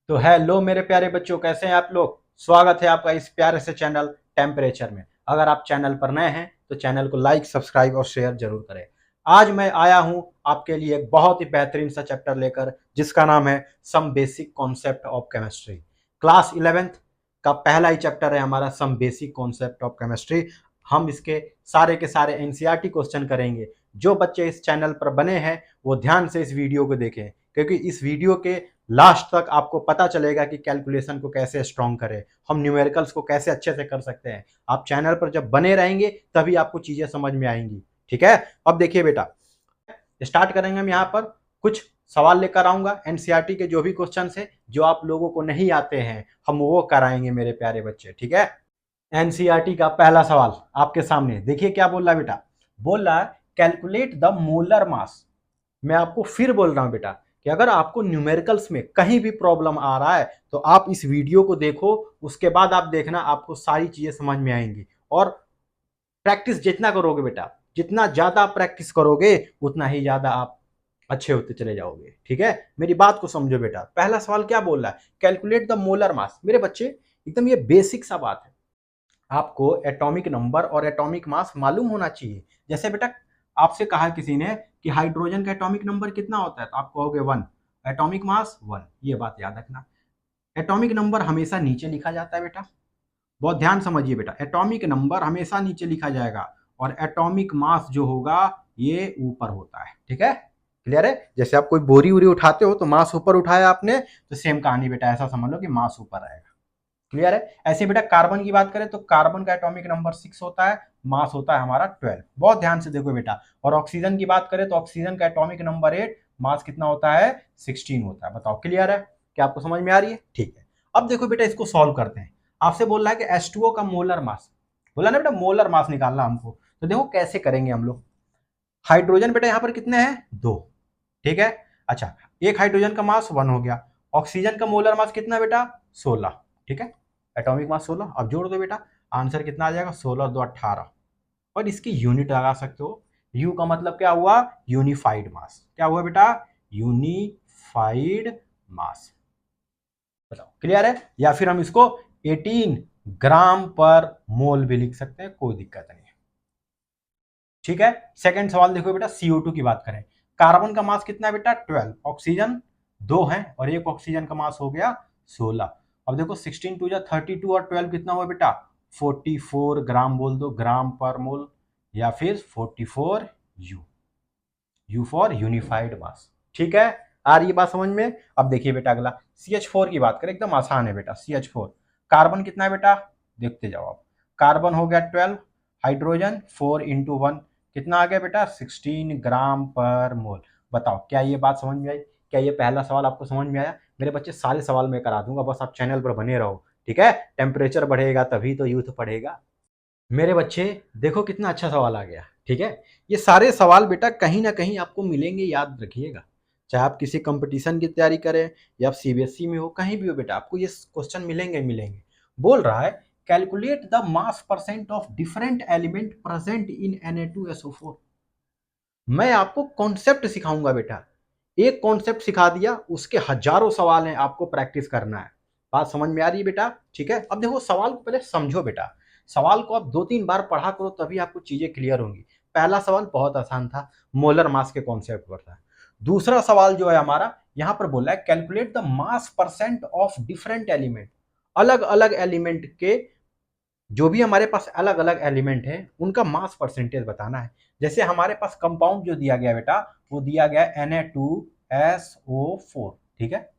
तो हेलो मेरे प्यारे बच्चों, कैसे हैं आप लोग। स्वागत है आपका इस प्यारे से चैनल टेम्परेचर में। अगर आप चैनल पर नए हैं तो चैनल को लाइक, सब्सक्राइब और शेयर जरूर करें। आज मैं आया हूं आपके लिए एक बहुत ही बेहतरीन सा चैप्टर लेकर, जिसका नाम है some basic concept of chemistry. Class 11th का पहला ही चैप्टर है हमारा some basic concept of chemistry. हम इसके सारे के सारे एनसीईआरटी क्वेश्चन करेंगे। जो बच्चे इस चैनल पर बने हैं वो ध्यान से इस वीडियो को देखें, क्योंकि इस वीडियो के लास्ट तक आपको पता चलेगा कि कैलकुलेशन को कैसे स्ट्रॉन्ग करें, हम न्यूमेरिकल्स को कैसे अच्छे से कर सकते हैं। आप चैनल पर जब बने रहेंगे तभी आपको चीजें समझ में आएंगी। ठीक है, अब देखिए बेटा, स्टार्ट करेंगे। हम यहाँ पर कुछ सवाल लेकर आऊंगा एनसीईआरटी के, जो भी क्वेश्चन है जो आप लोगों को नहीं आते हैं हम वो कराएंगे मेरे प्यारे बच्चे। ठीक है, एनसीईआरटी का पहला सवाल आपके सामने देखिए क्या बोल रहा है बेटा। बोल रहा है कैलकुलेट द मोलर मास। मैं आपको फिर बोल रहा हूं बेटा कि अगर आपको न्यूमेरिकल्स में कहीं भी प्रॉब्लम आ रहा है तो आप इस वीडियो को देखो, उसके बाद आप देखना, आपको सारी चीजें समझ में आएंगी। और प्रैक्टिस जितना करोगे बेटा, जितना ज्यादा आप प्रैक्टिस करोगे उतना ही ज्यादा आप अच्छे होते चले जाओगे। ठीक है, मेरी बात को समझो बेटा। पहला सवाल क्या बोल रहा है, कैलकुलेट द मोलर मास। मेरे बच्चे एकदम ये बेसिक सा बात है, आपको एटॉमिक नंबर और एटॉमिक मास मालूम होना चाहिए। जैसे बेटा आपसे कहा किसी ने कि हाइड्रोजन का एटॉमिक नंबर कितना होता है, तो आप कहोगे 1, एटॉमिक मास 1। ये बात याद रखना। एटॉमिक नंबर हमेशा नीचे लिखा जाता है बेटा, बहुत ध्यान समझिए बेटा। एटॉमिक नंबर हमेशा नीचे लिखा जाएगा और एटॉमिक मास जो होगा ये ऊपर होता है। ठीक है, क्लियर है। जैसे आप कोई बोरी वोरी उठाते हो तो मास ऊपर उठाया आपने, तो सेम कहानी बेटा, ऐसा समझ लो कि मास ऊपर आएगा। क्लियर है। ऐसे बेटा कार्बन की बात करें तो कार्बन का एटॉमिक नंबर 6 होता है, मास होता है हमारा 12। बहुत ध्यान से देखो बेटा। और ऑक्सीजन की बात करें तो ऑक्सीजन का एटॉमिक नंबर 8, मास कितना होता है, 16 होता है। बताओ क्लियर है, क्या आपको समझ में आ रही है। ठीक है, अब देखो बेटा इसको सॉल्व करते हैं। आपसे बोल रहा है कि H2O का मोलर मास, बोला ना बेटा मोलर मास निकालना हमको। तो देखो कैसे करेंगे हम लोग। हाइड्रोजन बेटा यहाँ पर कितने हैं, 2। ठीक है, अच्छा एक हाइड्रोजन का मास 1 हो गया। ऑक्सीजन का मोलर मास कितना बेटा, 16। ठीक है, एटॉमिक मास 16। अब जोड़ दो बेटा, आंसर कितना आ जाएगा, 16 2 18। और इसकी यूनिट लगा सकते हो। यू का मतलब क्या हुआ, यूनिफाइड मास। क्या हुआ बेटा, यूनिफाइड मास। बताओ क्लियर है। या फिर हम इसको 18 ग्राम पर मोल भी लिख सकते हैं, कोई दिक्कत नहीं है। ठीक है, सेकंड सवाल देखो बेटा, CO2 की बात करें। कार्बन का मास कितना है बेटा, 12। ऑक्सीजन 2 है और एक ऑक्सीजन का मास हो गया 16। अब देखो 16 2 जा 32 और 12 कितना हुआ बेटा, 44 ग्राम बोल दो, ग्राम पर मोल, या फिर 44 यू, यू फॉर यूनिफाइड मास। ठीक है, आ रही है बात समझ में। अब देखिए बेटा अगला CH4 की बात करें, एकदम आसान है बेटा। CH4 कार्बन कितना है बेटा, देखते जाओ आप। कार्बन हो गया 12, हाइड्रोजन 4 इंटू 1 कितना आ गया बेटा, 16 ग्राम पर मोल। बताओ क्या ये बात समझ में आई, क्या ये पहला सवाल आपको समझ में आया। मेरे बच्चे सारे सवाल मैं करा दूंगा, बस आप चैनल पर बने रहो। ठीक है, टेम्परेचर बढ़ेगा तभी तो यूथ पढ़ेगा। मेरे बच्चे देखो कितना अच्छा सवाल आ गया। ठीक है, ये सारे सवाल बेटा कहीं ना कहीं आपको मिलेंगे, याद रखिएगा। चाहे आप किसी कंपटीशन की तैयारी करें या आप सीबीएसई में हो, कहीं भी हो बेटा, आपको ये क्वेश्चन मिलेंगे मिलेंगे। बोल रहा है calculate the mass percent of different element present in Na2SO4। मैं आपको कॉन्सेप्ट सिखाऊंगा बेटा, एक कॉन्सेप्ट सिखा दिया, उसके हजारों सवाल हैं, आपको प्रैक्टिस करना है। बात समझ में आ रही है बेटा। ठीक है, अब देखो सवाल को पहले समझो बेटा। सवाल को आप 2-3 बार पढ़ा करो तभी आपको चीजें क्लियर होंगी। पहला सवाल बहुत आसान था, मोलर मास के कॉन्सेप्ट पर था। दूसरा सवाल जो है हमारा यहां पर बोला है calculate the mass percent of different element. अलग अलग एलिमेंट के, जो भी हमारे पास अलग अलग एलिमेंट है उनका मास परसेंटेज बताना है। जैसे हमारे पास कंपाउंड जो दिया गया बेटा, वो दिया गया Na2SO4। ठीक है,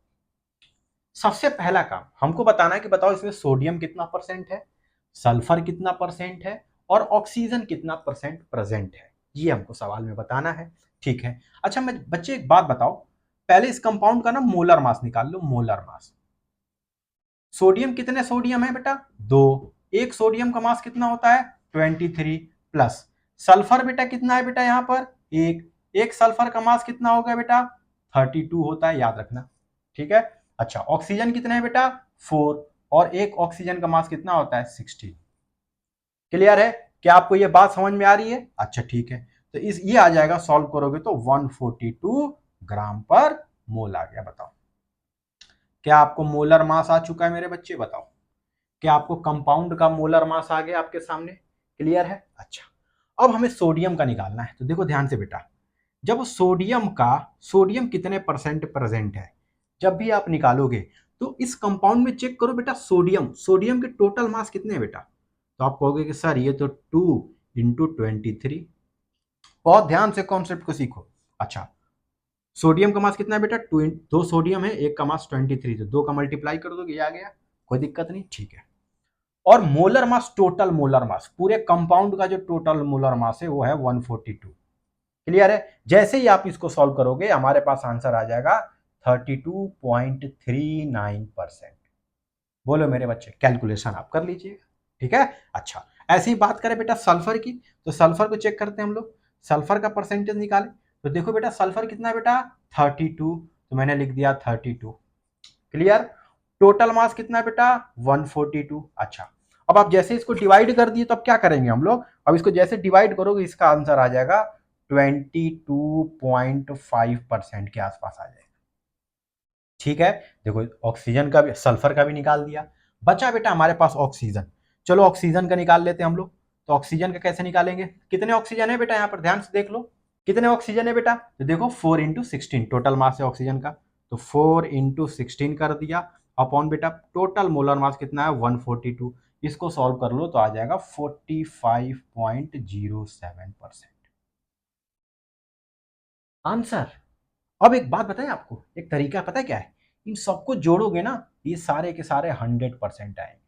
सबसे पहला काम हमको बताना है कि बताओ इसमें सोडियम कितना परसेंट है, सल्फर कितना परसेंट है और ऑक्सीजन कितना परसेंट प्रेजेंट है। ये हमको सवाल में बताना है। ठीक है, अच्छा मैं बच्चे एक बात बताओ, पहले इस कंपाउंड का ना मोलर मास निकाल लो। मोलर मास, सोडियम कितने सोडियम है बेटा, 2। एक सोडियम का मास कितना होता है, 23 प्लस। सल्फर बेटा कितना है बेटा, यहां पर एक सल्फर का मास कितना हो गया बेटा, 32 होता है, याद रखना। ठीक है, अच्छा ऑक्सीजन कितना है बेटा, 4। और एक ऑक्सीजन का मास कितना होता है, 16। क्लियर है, क्या आपको ये बात समझ में आ रही है। अच्छा ठीक है, तो इस ये आ जाएगा, सॉल्व करोगे तो 142 ग्राम पर मोल आ गया। बताओ क्या आपको मोलर मास आ चुका है मेरे बच्चे? बताओ, क्या आपको कंपाउंड का मोलर मास आ गया आपके सामने? क्लियर है? अच्छा, अब हमें सोडियम का निकालना है। तो देखो ध्यान से बेटा, जब सोडियम कितने परसेंट प्रेजेंट है, जब भी आप निकालोगे तो इस कंपाउंड में चेक करो बेटा, सोडियम के टोटल मास कितने हैं बेटा? तो आप कहोगे कि सर ये तो 2 × 23। बहुत ध्यान से कॉन्सेप्ट को सीखो। अच्छा, सोडियम का मास कितना है बेटा? दो सोडियम है, एक का मास 23, तो दो का मल्टीप्लाई कर दोगे, ये आ गया, कोई दिक्कत नहीं, ठीक है। और molar mass, total molar mass, पूरे कंपाउंड का जो टोटल मोलर मास है वो है 142। क्लियर है? जैसे ही आप इसको सॉल्व करोगे हमारे पास आंसर आ जाएगा 32.39%। बोलो मेरे बच्चे, कैलकुलेशन आप कर लीजिएगा, ठीक है। अच्छा, ऐसी बात करें बेटा सल्फर की, तो सल्फर को चेक करते हैं हम लोग, सल्फर का परसेंटेज निकालें। तो देखो बेटा सल्फर कितना है बेटा? 32, तो मैंने लिख दिया 32। क्लियर? टोटल मास कितना है बेटा? 142। अच्छा, अब आप जैसे इसको डिवाइड कर दिए तो अब क्या करेंगे हम लोग? अब इसको जैसे डिवाइड करोगे इसका आंसर आ जाएगा 22.5% के आसपास आ जाएगा। ठीक है, देखो ऑक्सीजन का भी, सल्फर का भी निकाल दिया, बचा बेटा हमारे पास ऑक्सीजन। चलो ऑक्सीजन का निकाल लेते हैं हम लोग। तो ऑक्सीजन का कैसे निकालेंगे? कितने ऑक्सीजन है बेटा? यहाँ पर ध्यान से देख लो, कितने ऑक्सीजन है बेटा? तो देखो 4 × 16 टोटल मास है ऑक्सीजन का, तो 4 × 16 कर दिया अपॉन बेटा टोटल मोलर मास कितना है? 142। इसको सॉल्व कर लो तो आ जाएगा 45.07% आंसर। अब एक बात बताएं आपको, एक तरीका पता है क्या है? इन सबको जोड़ोगे ना, ये सारे के सारे 100% आएंगे।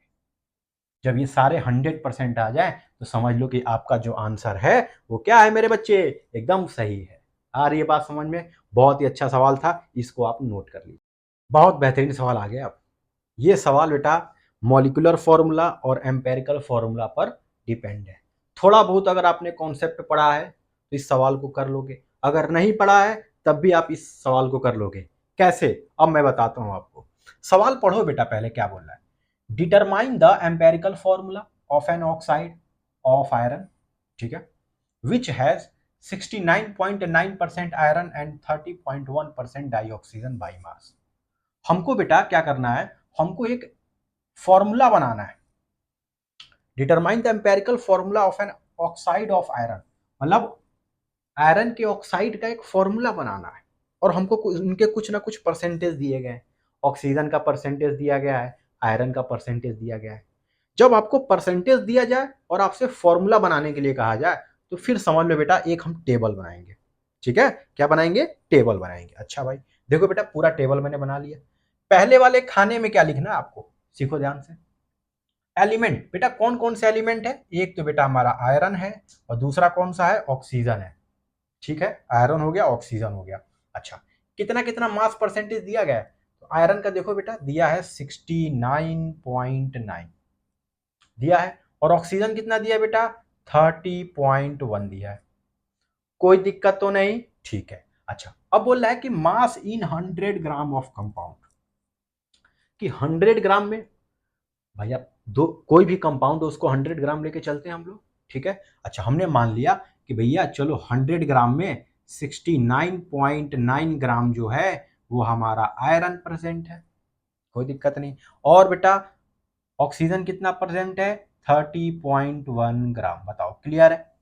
जब ये सारे 100% आ जाए तो समझ लो कि आपका जो आंसर है वो क्या है मेरे बच्चे? एकदम सही है। आ रही है बात समझ में? बहुत ही अच्छा सवाल था, इसको आप नोट कर लीजिए। बहुत बेहतरीन सवाल आ गया। अब ये सवाल बेटा मॉलिक्यूलर फॉर्मूला और एम्पेरिकल फॉर्मूला पर डिपेंड है। थोड़ा बहुत अगर आपने कॉन्सेप्ट पढ़ा है तो इस सवाल को कर लोगे, अगर नहीं पढ़ा है तब भी आप इस सवाल को कर लोगे। कैसे? अब मैं बताता हूं आपको। सवाल पढ़ो बेटा, पहले क्या बोल रहा है? Determine the empirical formula of an oxide of iron, ठीक है, which has 69.9% iron and 30.1% dioxygen by mass. हमको बेटा क्या करना है? हमको एक फॉर्मूला बनाना है। Determine the empirical formula of an oxide of iron, मतलब आयरन के ऑक्साइड का एक फॉर्मूला बनाना है, और हमको उनके कुछ ना कुछ परसेंटेज दिए गए हैं। ऑक्सीजन का परसेंटेज दिया गया है, आयरन का परसेंटेज दिया गया है। जब आपको परसेंटेज दिया जाए और आपसे फॉर्मूला बनाने के लिए कहा जाए तो फिर समझ लो बेटा एक हम टेबल बनाएंगे। ठीक है, क्या बनाएंगे? टेबल बनाएंगे। अच्छा भाई देखो बेटा, पूरा टेबल मैंने बना लिया। पहले वाले खाने में क्या लिखना है आपको? सीखो ध्यान से। एलिमेंट बेटा, कौन कौन से एलिमेंट है? एक तो बेटा हमारा आयरन है, और दूसरा कौन सा है? ऑक्सीजन है। ठीक है, आयरन हो गया, ऑक्सीजन हो गया। अच्छा, कितना कितना मास परसेंटेज दिया गया है? तो आयरन का देखो बेटा दिया है 69.9 दिया है, और ऑक्सीजन कितना दिया बेटा? 30.1 दिया है। कोई दिक्कत तो नहीं? ठीक है। अच्छा, अब बोल रहा है कि मास इन 100 ग्राम ऑफ कंपाउंड, कि 100 ग्राम में, भैया दो कोई भी कंपाउंड हो उसको 100 ग्राम लेके चलते हैं हम लोग। ठीक है। अच्छा, हमने मान लिया कि भैया चलो 100 ग्राम में 69.9 ग्राम जो है वो हमारा आयरन प्रेजेंट है, कोई दिक्कत नहीं। और बेटा ऑक्सीजन कितना प्रेजेंट है? 30.1 ग्राम। बताओ, क्लियर है?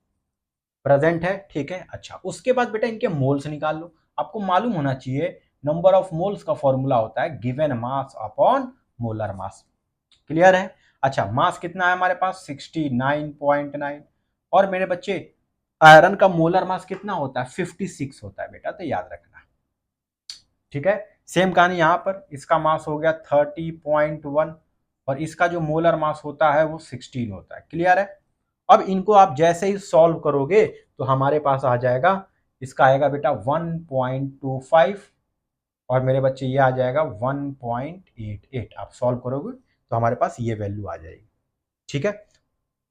प्रेजेंट है, ठीक है। अच्छा, उसके बाद बेटा इनके मोल्स निकाल लो। आपको मालूम होना चाहिए नंबर ऑफ मोल्स का फॉर्मूला होता है given mass upon molar mass. Clear है? अच्छा, मास कितना है हमारे पास? 69.9। और मेरे बच्चे आयरन का मोलर मास कितना होता है? 56 होता है बेटा, तो याद रखना। ठीक है, सेम कहानी यहां पर, इसका मास हो गया 30.1, और इसका जो मोलर मास होता है वो 16 होता है। क्लियर है? अब इनको आप जैसे ही सॉल्व करोगे तो हमारे पास आ जाएगा, इसका आएगा बेटा 1.25, और मेरे बच्चे ये आ जाएगा 1.88। आप सॉल्व करोगे तो हमारे पास ये वैल्यू आ जाएगी। ठीक है,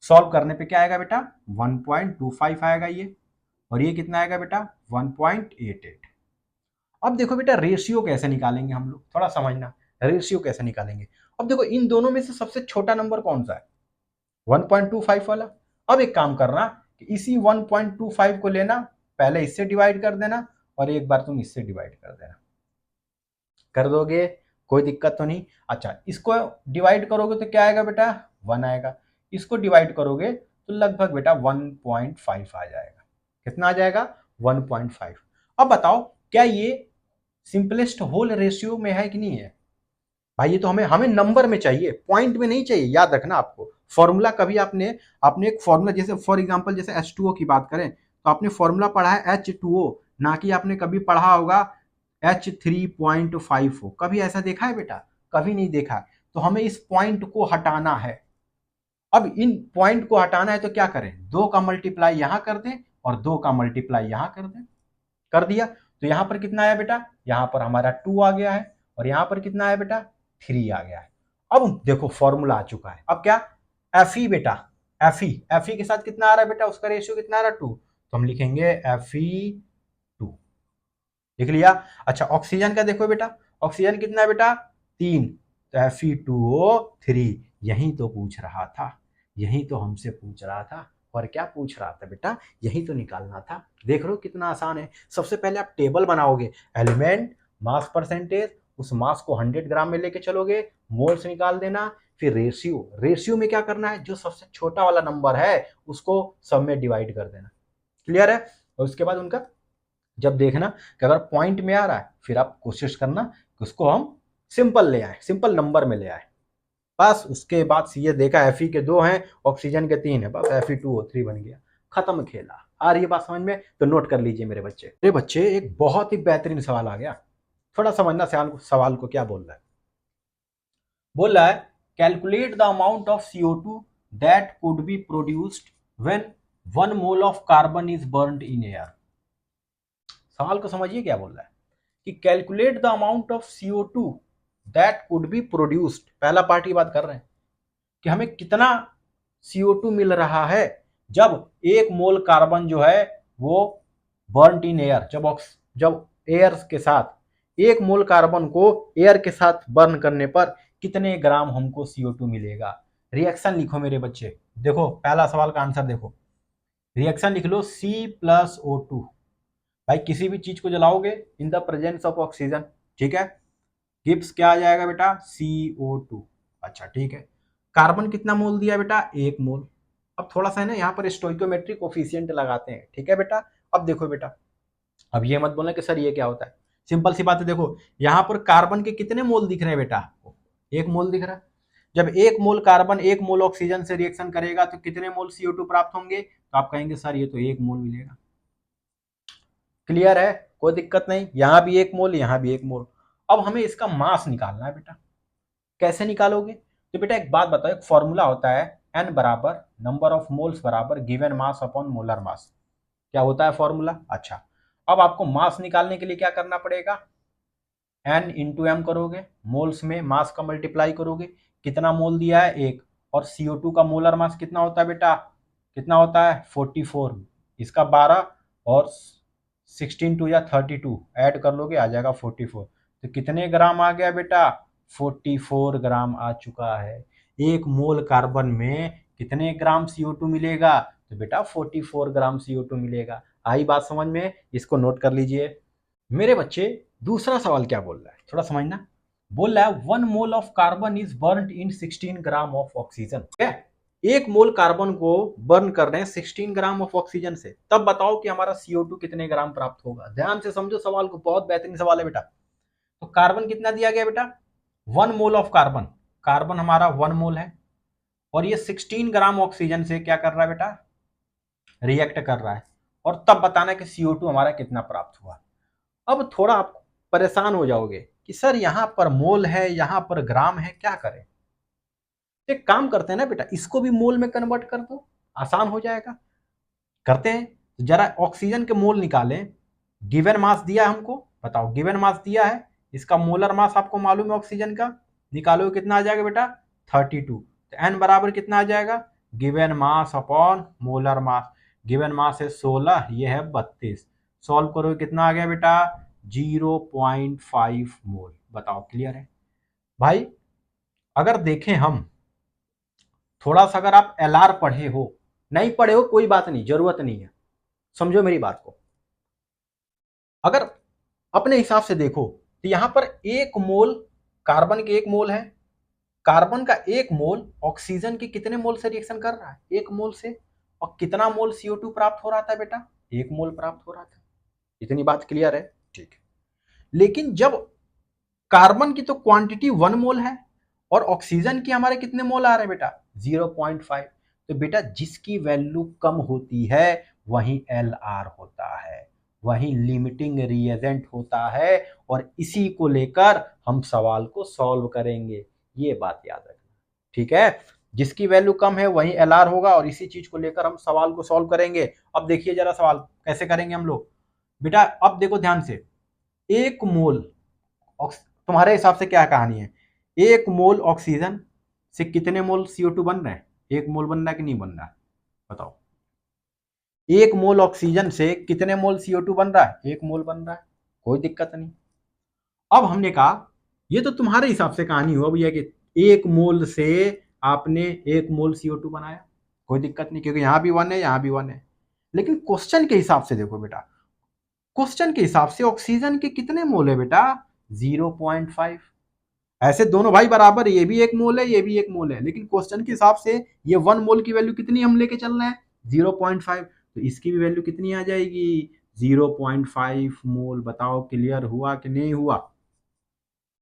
सॉल्व करने पे क्या आएगा बेटा? 1.25 आएगा ये, और ये कितना आएगा बेटा? 1.88। अब देखो बेटा रेशियो कैसे निकालेंगे हम लोग, थोड़ा समझना। रेशियो कैसे निकालेंगे? अब देखो इन दोनों में से सबसे छोटा नंबर कौन सा है? 1.25 वाला। अब एक काम करना कि इसी 1.25 को लेना, पहले इससे डिवाइड कर देना, और एक बार तुम इससे डिवाइड कर देना। कर दोगे? कोई दिक्कत तो नहीं। अच्छा, इसको डिवाइड करोगे तो क्या आएगा बेटा, 1 आएगा। इसको डिवाइड करोगे तो लगभग बेटा 1.5 आ जाएगा। कितना आ जाएगा, 1.5। अब बताओ क्या ये सिंपलेस्ट होल रेशियो में है कि नहीं है। भाई ये तो हमें हमें नंबर में चाहिए, पॉइंट में नहीं चाहिए। याद रखना आपको फॉर्मूला कभी आपने आपने एक फॉर्मूला, जैसे फॉर एग्जांपल जैसे H2O की बात करें तो आपने फॉर्मूला पढ़ा है H2O, ना कि आपने कभी पढ़ा होगा H3.5O। कभी ऐसा देखा है बेटा, कभी नहीं देखा है। तो हमें इस पॉइंट को हटाना है। अब इन पॉइंट को हटाना है तो क्या करें, 2 का मल्टीप्लाई यहां कर दें और 2 का मल्टीप्लाई यहां कर दें। कर दिया तो यहां पर कितना आया बेटा, यहां पर हमारा 2 आ गया है और यहां पर कितना आया बेटा, 3 आ गया है। अब देखो फॉर्मूला आ चुका है। अब क्या, Fe बेटा, Fe के साथ कितना आ रहा है बेटा, उसका रेशियो कितना आ रहा है, 2। तो हम लिखेंगे Fe2, लिख लिया। अच्छा ऑक्सीजन का देखो बेटा, ऑक्सीजन कितना है बेटा, 3, तो Fe2O3। यही तो पूछ रहा था, यही तो हमसे पूछ रहा था। और क्या पूछ रहा था बेटा, यही तो निकालना था। देख लो कितना आसान है। सबसे पहले आप टेबल बनाओगे, एलिमेंट मास परसेंटेज, उस मास को 100 ग्राम में लेके चलोगे, मोल्स निकाल देना। फिर रेशियो, रेशियो में क्या करना है, जो सबसे छोटा वाला नंबर है उसको सब में डिवाइड कर देना। क्लियर है। और उसके बाद उनका जब देखना कि अगर पॉइंट में आ रहा है, फिर आप कोशिश करना कि उसको हम सिंपल ले आए, सिंपल नंबर में ले आए। बस उसके बाद ये देखा Fe के 2 हैं, ऑक्सीजन के 3 है, बस Fe2O3 बन गया, खत्म खेला। आ रही है बात समझ में, तो नोट कर लीजिए मेरे बच्चे एक बहुत ही बेहतरीन सवाल आ गया। थोड़ा समझना सवाल को क्या बोल रहा है। बोल रहा है calculate the amount of CO2 that could be produced when 1 mole of carbon is burned in air. सवाल को समझिए क्या बोल रहा है कि calculate the amount of CO2 that could be produced. पहला पार्ट की बात कर रहे हैं कि हमें कितना CO2 मिल रहा है जब 1 मोल कार्बन जो है वो बर्न्ड इन एयर, जब एयर के साथ 1 मोल कार्बन को एयर के साथ बर्न करने पर कितने ग्राम हमको CO2 मिलेगा। रिएक्शन लिखो मेरे बच्चे। देखो पहला सवाल का आंसर देखो, रिएक्शन लिख लो C+O2। भाई किसी भी चीज को जलाओगे in the presence of oxygen, ठीक है, गिब्स क्या आ जाएगा बेटा, CO2। अच्छा ठीक है, कार्बन कितना मोल दिया बेटा, 1 मोल। अब थोड़ा सा है ना यहाँ पर स्टोइकोमेट्रिक कोफिशिएंट लगाते हैं, ठीक है बेटा। अब देखो बेटा, अब ये मत बोलना कि सर ये क्या होता है, सिंपल सी बात है। देखो यहाँ पर कार्बन के कितने मोल दिख रहे हैं बेटा, 1 मोल दिख रहा है। जब 1 मोल कार्बन 1 मोल ऑक्सीजन से रिएक्शन करेगा तो कितने मोल CO2 प्राप्त होंगे, तो आप कहेंगे सर ये तो 1 मोल मिलेगा। क्लियर है, कोई दिक्कत नहीं, यहां भी 1 मोल, यहां भी 1 मोल। अब हमें इसका मास निकालना है बेटा। कैसे निकालोगे, तो बेटा एक बात बताओ, एक फॉर्मूला होता है N बराबर नंबर ऑफ मोल्स बराबर given mass upon molar mass. क्या होता है फॉर्मूला। अच्छा अब आपको मास निकालने के लिए क्या करना पड़ेगा, N इंटू एम करोगे, मोल्स में मास का मल्टीप्लाई करोगे, कितना मोल दिया है 1, और CO2 का मोलर मास कितना होता है बेटा, कितना होता है 44, इसका 12 और 16 टू या 32 ऐड कर लोगे आ जाएगा 44। तो कितने ग्राम आ गया बेटा, 44 ग्राम आ चुका है। 1 मोल कार्बन में कितने ग्राम CO2 मिलेगा, तो बेटा 44 ग्राम CO2 मिलेगा। आई बात समझ में, इसको नोट कर लीजिए मेरे बच्चे। दूसरा सवाल क्या बोल रहा है, थोड़ा समझना। बोल रहा है 1 mole of carbon is burned in 16 gram of oxygen. ठीक है, 1 मोल कार्बन को बर्न कर रहे हैं 16 ग्राम ऑफ ऑक्सीजन से, तब बताओ कि हमारा CO2 कितने ग्राम प्राप्त होगा। ध्यान से समझो सवाल को, बहुत बेहतरीन सवाल है बेटा। तो कार्बन कितना दिया गया बेटा, 1 मोल ऑफ कार्बन, कार्बन हमारा 1 मोल है, और ये 16 ग्राम ऑक्सीजन से क्या कर रहा है बेटा, रिएक्ट कर रहा है, और तब बताना कि CO2 हमारा कितना प्राप्त हुआ। अब थोड़ा आप परेशान हो जाओगे कि सर यहां पर मोल है यहां पर ग्राम है, क्या करें। एक काम करते हैं ना बेटा, इसको भी मोल में कन्वर्ट कर दो, आसान हो जाएगा। करते हैं, तो जरा ऑक्सीजन के मोल निकालें। गिवन मास दिया है हमको, बताओ गिवन मास दिया है, इसका मोलर मास आपको मालूम है ऑक्सीजन का, निकालो कितना आ जाएगा बेटा 32। तो एन बराबर कितना आ जाएगा, given mass upon molar mass. Given mass है 16, ये है 32, सॉल्व करो कितना आ गया बेटा 0.5 मोल। बताओ क्लियर है भाई। अगर देखें हम थोड़ा सा, अगर आप LR पढ़े हो, नहीं पढ़े हो कोई बात नहीं, जरूरत नहीं है, समझो मेरी बात को। अगर अपने हिसाब से देखो तो यहां पर 1 मोल कार्बन के 1 मोल है, कार्बन का 1 मोल ऑक्सीजन के कितने मोल से रिएक्शन कर रहा है? 1 मोल से। और कितना मोल CO2 प्राप्त हो रहा था बेटा? 1 मोल प्राप्त हो रहा था। इतनी बात क्लियर है? ठीक है। लेकिन जब कार्बन की तो क्वांटिटी 1 मोल है और ऑक्सीजन की हमारे कितने मोल आ रहे हैं बेटा? 0.5। तो बेटा जिसकी वैल्यू कम होती है वही LR होता है, वही लिमिटिंग रिएजेंट होता है, और इसी को लेकर हम सवाल को सॉल्व करेंगे। ये बात याद रखना, ठीक है? जिसकी वैल्यू कम है वही LR होगा और इसी चीज को लेकर हम सवाल को सॉल्व करेंगे। अब देखिए जरा सवाल कैसे करेंगे हम लोग बेटा। अब देखो ध्यान से, 1 मोल तुम्हारे हिसाब से क्या कहानी है? 1 मोल ऑक्सीजन से कितने मोल CO2 बन रहे हैं? 1 मोल बन रहा है कि नहीं बन रहा है? बताओ। 1 मोल ऑक्सीजन से कितने मोल CO2 बन रहा है? 1 मोल बन रहा है, कोई दिक्कत नहीं। अब हमने कहा ये तो तुम्हारे हिसाब से कहानी हुआ भैया कि 1 मोल से आपने 1 मोल CO2 बनाया, कोई दिक्कत नहीं, क्योंकि यहां भी 1 है यहां भी 1 है। लेकिन क्वेश्चन के हिसाब से देखो बेटा, क्वेश्चन के हिसाब से ऑक्सीजन के कितने मोल है बेटा? 0.5। ऐसे दोनों भाई बराबर, ये भी 1 मोल है ये भी 1 मोल है, लेकिन क्वेश्चन के हिसाब से ये 1 मोल की वैल्यू कितनी हम लेके चल रहे हैं? 0.5। तो इसकी भी वैल्यू कितनी आ जाएगी? 0.5 मोल। बताओ क्लियर हुआ कि नहीं हुआ?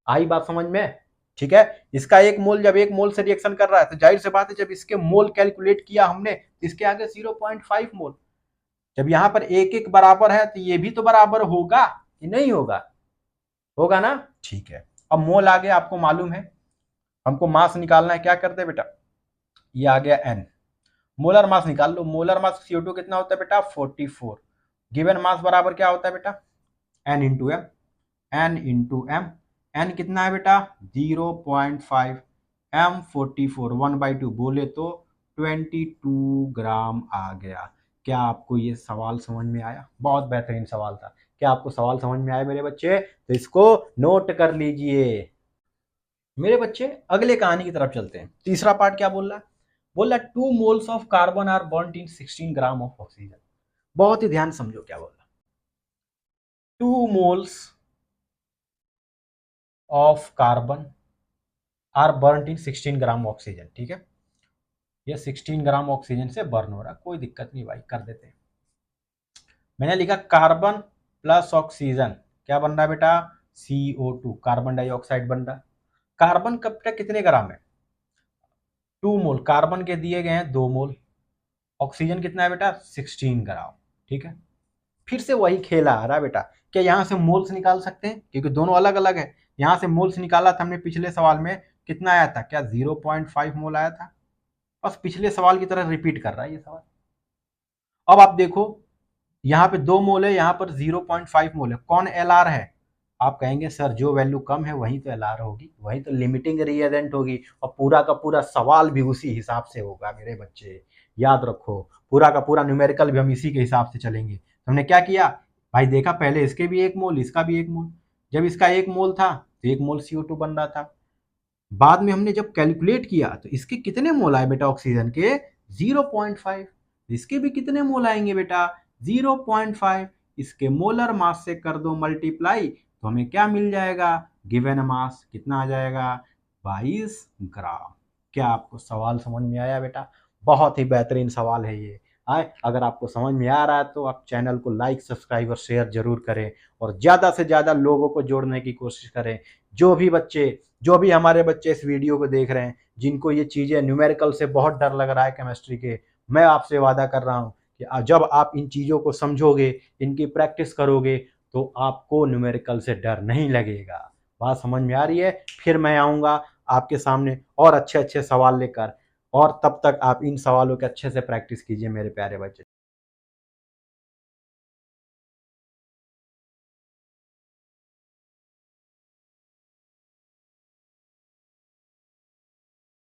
आई बात समझ में? ठीक है। इसका 1 मोल जब 1 मोल से रिएक्शन कर रहा है तो जाहिर सी बात है जब इसके मोल कैलकुलेट किया हमने तो इसके आगे 0.5 मोल। जब यहां पर एक एक बराबर है तो ये भी तो बराबर होगा कि नहीं होगा? होगा ना? ठीक है। अब मोल आ गया, आपको मालूम है हमको मास निकालना है, क्या करते हैं बेटा? ये आ गया N। मोलर मास निकाल लो। मोलर मास CO2 कितना होता है बेटा? 44। गिवन मास बराबर क्या होता है बेटा? N इंटू एम। N इंटू एम। N कितना है बेटा? 0.5। M 44 1/2 बोले तो 22 ग्राम आ गया। क्या आपको ये सवाल समझ में आया? बहुत बेहतरीन सवाल था। क्या आपको सवाल समझ में आया मेरे बच्चे? तो इसको नोट कर लीजिए। मेरे बच्चे अगले कहानी की तरफ चलते हैं। तीसरा पार्ट क्या बोल रहा है? बोल रहा 2 moles of carbon are burned in 16 gram of oxygen. बहुत ही ध्यान समझो क्या बोल रहा। 2 moles of carbon are burned in 16 gram oxygen. ठीक है, ये 16 ग्राम ऑक्सीजन से बर्न हो रहा, कोई दिक्कत नहीं भाई, कर देते हैं। मैंने लिखा कार्बन प्लस ऑक्सीजन क्या बन रहा है बेटा? CO2, कार्बन डाइऑक्साइड बन रहा। कार्बन कब तक कितने ग्राम है? 2 मोल। कार्बन के दिए गए हैं 2 मोल। ऑक्सीजन कितना है बेटा? 16 ग्राम। ठीक है, फिर से वही खेला आ रहा है बेटा। क्या यहां से मोल्स निकाल सकते हैं? क्योंकि दोनों अलग अलग है। यहां से मोल्स निकाला था हमने पिछले सवाल में, कितना आया था? क्या 0.5 मोल आया था? बस पिछले सवाल की तरह रिपीट कर रहा है ये सवाल। अब आप देखो, यहाँ पे 2 मोल है, यहाँ पर 0.5 मोल है। कौन LR है? आप कहेंगे सर जो वैल्यू कम है वही तो LR होगी, वही तो लिमिटिंग रिएजेंट होगी, और पूरा का पूरा सवाल भी उसी हिसाब से होगा मेरे बच्चे। याद रखो, पूरा का पूरा न्यूमेरिकल भी हम इसी के हिसाब से चलेंगे। तो हमने क्या किया भाई, देखा पहले इसके भी 1 मोल इसका भी 1 मोल। जब इसका 1 मोल था तो 1 मोल CO2 बन रहा था। बाद में हमने जब कैलकुलेट किया तो इसके कितने मोल आए बेटा? ऑक्सीजन के 0.5। इसके भी कितने मोल आएंगे बेटा? 0.5। इसके मोलर मास से कर दो मल्टीप्लाई तो हमें क्या मिल जाएगा? गिवन मास कितना आ जाएगा? 22 ग्राम। क्या आपको सवाल समझ में आया बेटा? बहुत ही बेहतरीन सवाल है ये। आए, अगर आपको समझ में आ रहा है तो आप चैनल को लाइक सब्सक्राइब और शेयर जरूर करें, और ज़्यादा से ज़्यादा लोगों को जोड़ने की कोशिश करें। जो भी हमारे बच्चे इस वीडियो को देख रहे हैं, जिनको ये चीज़ें न्यूमेरिकल से बहुत डर लग रहा है केमिस्ट्री के, मैं आपसे वादा कर रहा हूँ कि जब आप इन चीज़ों को समझोगे, इनकी प्रैक्टिस करोगे, तो आपको न्यूमेरिकल से डर नहीं लगेगा। बात समझ में आ रही है? फिर मैं आऊँगा आपके सामने और अच्छे अच्छे सवाल लेकर, और तब तक आप इन सवालों के अच्छे से प्रैक्टिस कीजिए मेरे प्यारे बच्चे।